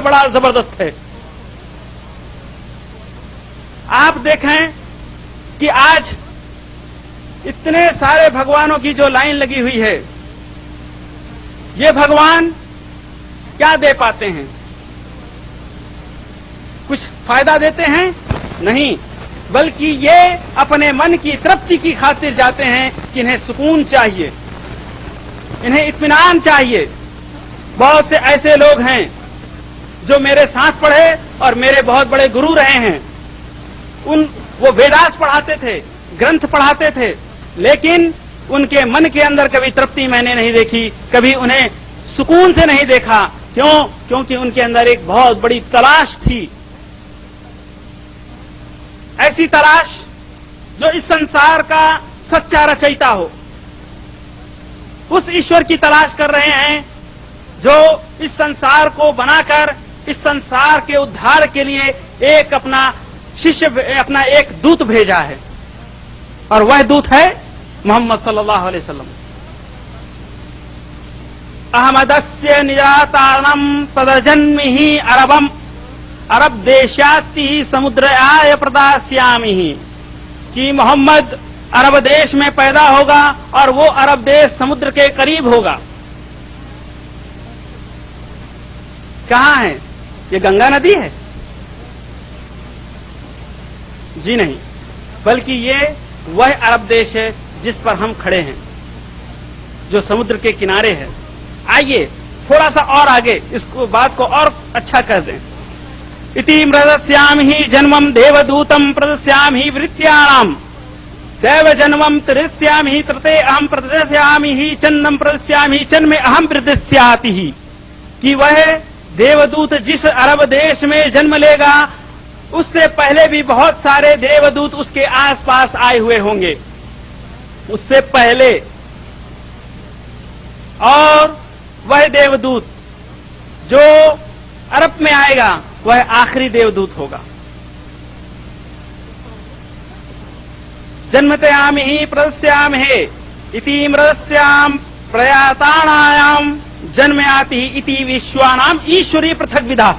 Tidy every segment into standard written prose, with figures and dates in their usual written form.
बड़ा जबरदस्त है। आप देखें कि आज इतने सारे भगवानों की जो लाइन लगी हुई है, ये भगवान क्या दे पाते हैं? कुछ फायदा देते हैं? नहीं, बल्कि ये अपने मन की तृप्ति की खातिर जाते हैं कि इन्हें सुकून चाहिए, इन्हें इत्मीनान चाहिए। बहुत से ऐसे लोग हैं जो मेरे साथ पढ़े और मेरे बहुत बड़े गुरु रहे हैं। वो वेदास पढ़ाते थे, ग्रंथ पढ़ाते थे, लेकिन उनके मन के अंदर कभी तृप्ति मैंने नहीं देखी, कभी उन्हें सुकून से नहीं देखा। क्यों? क्योंकि उनके अंदर एक बहुत बड़ी तलाश थी, ऐसी तलाश जो इस संसार का सच्चा रचयिता हो। उस ईश्वर की तलाश कर रहे हैं जो इस संसार को बनाकर इस संसार के उद्धार के लिए एक अपना शिष्य, अपना एक दूत भेजा है, और वह दूत है मोहम्मद सल्लल्लाहु अलैहि वसल्लम। अहमदस्य निरातारणम तदजन्मिहि अरबम अरब देशाति समुद्रयाय प्रदास्यामि, कि मोहम्मद अरब देश में पैदा होगा और वो अरब देश समुद्र के करीब होगा। कहाँ है? ये गंगा नदी है? जी नहीं, बल्कि ये वह अरब देश है जिस पर हम खड़े हैं, जो समुद्र के किनारे है। आइए थोड़ा सा और आगे इसको बात को और अच्छा कर दें। इति मृदस्याम ही जन्मम देवदूतम प्रदस्याम ही वृत्याणाम दैव जन्मम तृस्याम ही तृते अहम प्रदस्यामि ही चन्नम प्रदस्यामि ही चन्न में अहम प्रदस्याति ही, कि वह देवदूत जिस अरब देश में जन्म लेगा उससे पहले भी बहुत सारे देवदूत उसके आसपास आए हुए होंगे, उससे पहले। और वह देवदूत जो अरब में आएगा वह आखिरी देवदूत होगा। जन्मतयाम ही प्रदस्याम है इति मृदस्याम प्रयाताणायाम जन्मयाति इति विश्वानाम ईश्वरी पृथक विधा,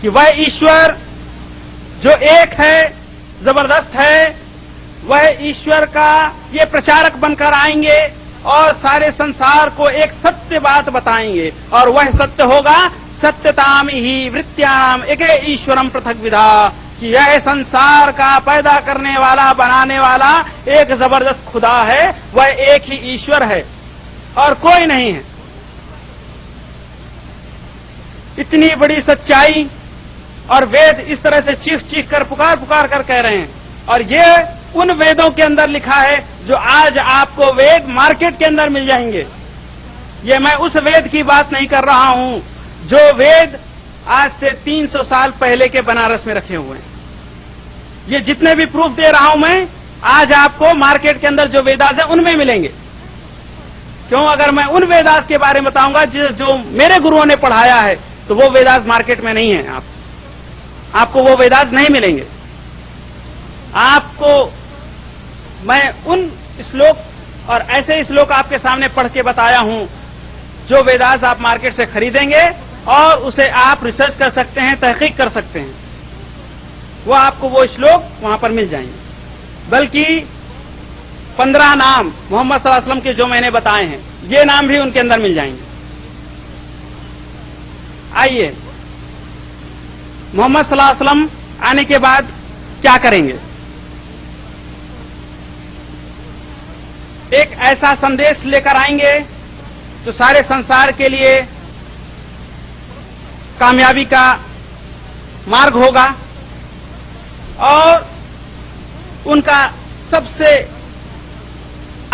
कि वह ईश्वर जो एक है, जबरदस्त है, वह ईश्वर का ये प्रचारक बनकर आएंगे और सारे संसार को एक सत्य बात बताएंगे, और वह सत्य होगा सत्यताम ही वृत्याम एक ईश्वरम पृथक विधा, कि यह संसार का पैदा करने वाला, बनाने वाला एक जबरदस्त खुदा है, वह एक ही ईश्वर है और कोई नहीं है। इतनी बड़ी सच्चाई, और वेद इस तरह से चीख चीख कर पुकार पुकार कर कह रहे हैं, और ये उन वेदों के अंदर लिखा है जो आज आपको वेद मार्केट के अंदर मिल जाएंगे। ये मैं उस वेद की बात नहीं कर रहा हूं जो वेद आज से 300 साल पहले के बनारस में रखे हुए हैं। ये जितने भी प्रूफ दे रहा हूं मैं, आज आपको मार्केट के अंदर जो वेदास है उनमें मिलेंगे। क्यों? अगर मैं उन वेदास के बारे में बताऊंगा जो मेरे गुरुओं ने पढ़ाया है, तो वो वेदास मार्केट में नहीं है। आपको वो वेदास नहीं मिलेंगे। आपको मैं उन श्लोक और ऐसे श्लोक आपके सामने पढ़ के बताया हूं जो वेदास आप मार्केट से खरीदेंगे और उसे आप रिसर्च कर सकते हैं, तहकीक कर सकते हैं, वो आपको वो श्लोक वहां पर मिल जाएंगे। बल्कि 15 नाम मोहम्मद सल्लल्लाहु अलैहि वसल्लम के जो मैंने बताए हैं, ये नाम भी उनके अंदर मिल जाएंगे। आइए, मोहम्मद सल्लल्लाहु अलैहि वसल्लम आने के बाद क्या करेंगे? एक ऐसा संदेश लेकर आएंगे जो सारे संसार के लिए कामयाबी का मार्ग होगा, और उनका सबसे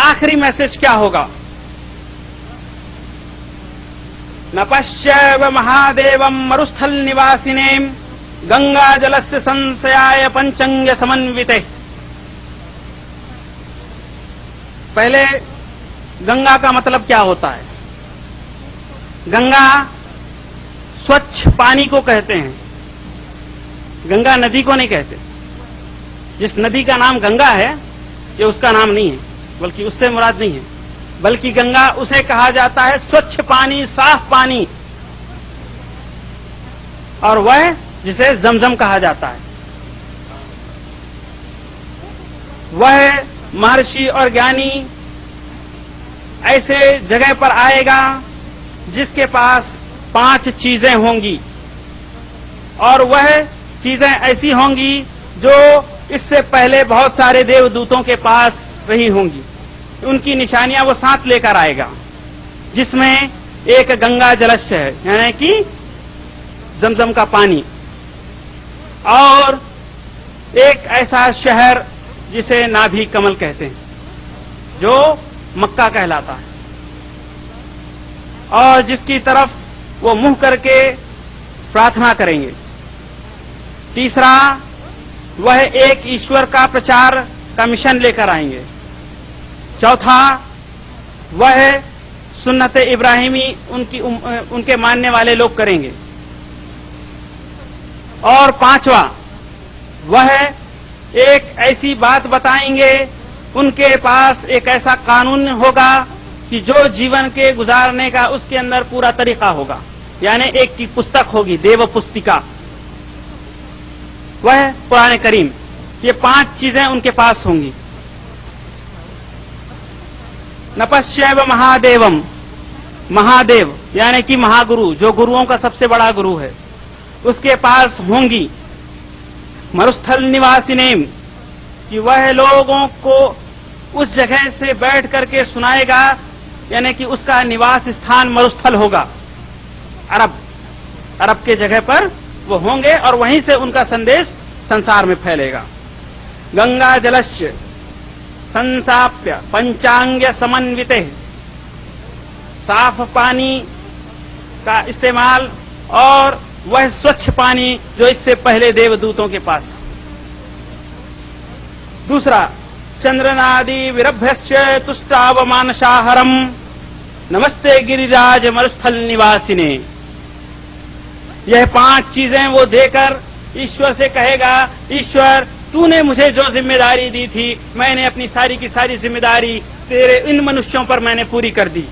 आखिरी मैसेज क्या होगा? न पश्यैव महादेवम मरुस्थल निवासिनेम गंगा जलस्य संशयाय पंचंग समन्विते। पहले गंगा का मतलब क्या होता है? गंगा स्वच्छ पानी को कहते हैं, गंगा नदी को नहीं कहते। जिस नदी का नाम गंगा है ये उसका नाम नहीं है, बल्कि उससे मुराद नहीं है, बल्कि गंगा उसे कहा जाता है स्वच्छ पानी, साफ पानी। और वह जिसे जमजम कहा जाता है। वह महर्षि और ज्ञानी ऐसे जगह पर आएगा जिसके पास 5 चीजें होंगी, और वह चीजें ऐसी होंगी जो इससे पहले बहुत सारे देवदूतों के पास रही होंगी। उनकी निशानियां वो साथ लेकर आएगा, जिसमें एक गंगा जलस्य है, यानी कि जमजम का पानी, और एक ऐसा शहर जिसे नाभि कमल कहते हैं, जो मक्का कहलाता है, और जिसकी तरफ वो मुंह करके प्रार्थना करेंगे। तीसरा, वह एक ईश्वर का प्रचार का मिशन लेकर आएंगे। चौथा, वह सुन्नत इब्राहिमी उनके मानने वाले लोग करेंगे। और पांचवा, वह एक ऐसी बात बताएंगे, उनके पास एक ऐसा कानून होगा कि जो जीवन के गुजारने का उसके अंदर पूरा तरीका होगा, यानी एक की पुस्तक होगी, देव पुस्तिका, वह कुरान करीम। ये 5 चीजें उनके पास होंगी। नपश्यैव महादेवम, महादेव यानी कि महागुरु, जो गुरुओं का सबसे बड़ा गुरु है, उसके पास होंगी। मरुस्थल निवासिनेम, कि वह लोगों को उस जगह से बैठ करके सुनाएगा, यानी कि उसका निवास स्थान मरुस्थल होगा, अरब के जगह पर वो होंगे, और वहीं से उनका संदेश संसार में फैलेगा। गंगा जलस्य संसाप्य पंचांग समन्विते, साफ पानी का इस्तेमाल, और वह स्वच्छ पानी जो इससे पहले देवदूतों के पास। दूसरा, चंद्रनादि विरभ्यश्च तुष्टाव मानसाहरम नमस्ते गिरिराज मरुस्थल निवासिने। यह 5 चीजें वो देकर ईश्वर से कहेगा, ईश्वर तूने मुझे जो जिम्मेदारी दी थी, मैंने अपनी सारी की सारी जिम्मेदारी तेरे इन मनुष्यों पर मैंने पूरी कर दी।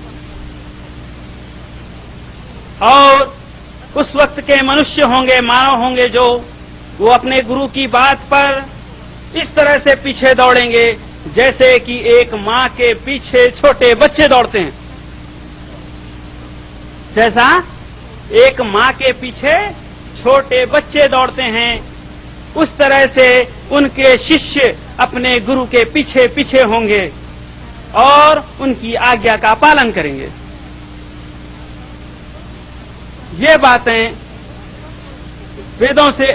और उस वक्त के मनुष्य होंगे, मानव होंगे, जो वो अपने गुरु की बात पर इस तरह से पीछे दौड़ेंगे जैसे कि एक मां के पीछे छोटे बच्चे दौड़ते हैं। जैसा एक मां के पीछे छोटे बच्चे दौड़ते हैं, उस तरह से उनके शिष्य अपने गुरु के पीछे पीछे होंगे और उनकी आज्ञा का पालन करेंगे। ये बातें वेदों से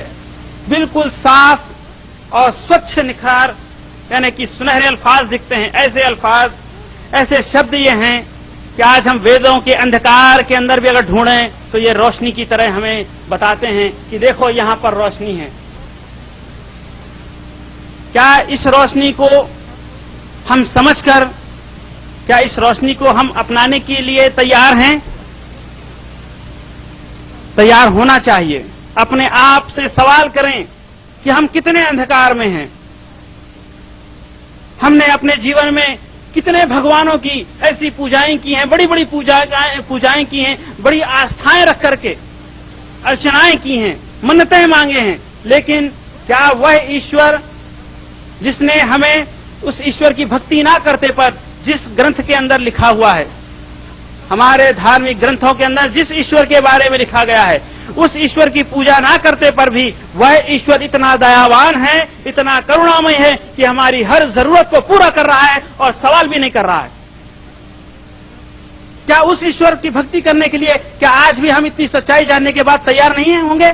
बिल्कुल साफ और स्वच्छ निखार, यानी कि सुनहरे अल्फाज दिखते हैं। ऐसे अल्फाज, ऐसे शब्द ये हैं कि आज हम वेदों के अंधकार के अंदर भी अगर ढूंढें तो ये रोशनी की तरह हमें बताते हैं कि देखो यहां पर रोशनी है। क्या इस रोशनी को हम समझकर, क्या इस रोशनी को हम अपनाने के लिए तैयार हैं? तैयार होना चाहिए। अपने आप से सवाल करें कि हम कितने अंधकार में हैं। हमने अपने जीवन में कितने भगवानों की ऐसी पूजाएं की हैं, बड़ी बड़ी पूजाएं की हैं, बड़ी आस्थाएं रख करके अर्चनाएं की हैं, मन्नतें मांगे हैं, लेकिन क्या वह ईश्वर जिसने हमें उस ईश्वर की भक्ति ना करते पर जिस ग्रंथ के अंदर लिखा हुआ है, हमारे धार्मिक ग्रंथों के अंदर जिस ईश्वर के बारे में लिखा गया है, उस ईश्वर की पूजा ना करते पर भी वह ईश्वर इतना दयावान है, इतना करुणामय है कि हमारी हर जरूरत को पूरा कर रहा है और सवाल भी नहीं कर रहा है। क्या उस ईश्वर की भक्ति करने के लिए क्या आज भी हम इतनी सच्चाई जानने के बाद तैयार नहीं होंगे?